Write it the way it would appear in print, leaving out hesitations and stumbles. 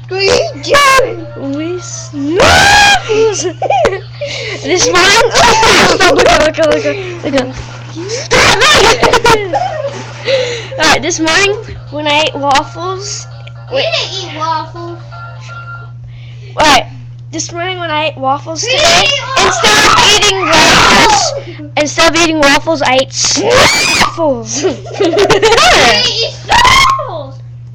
What are you doing? We snooze. This morning, look. Alright, this morning when I ate waffles. We didn't eat waffles. Alright, this morning when I ate waffles We today, didn't eat instead of eating waffles, I ate snuffles. We didn't eat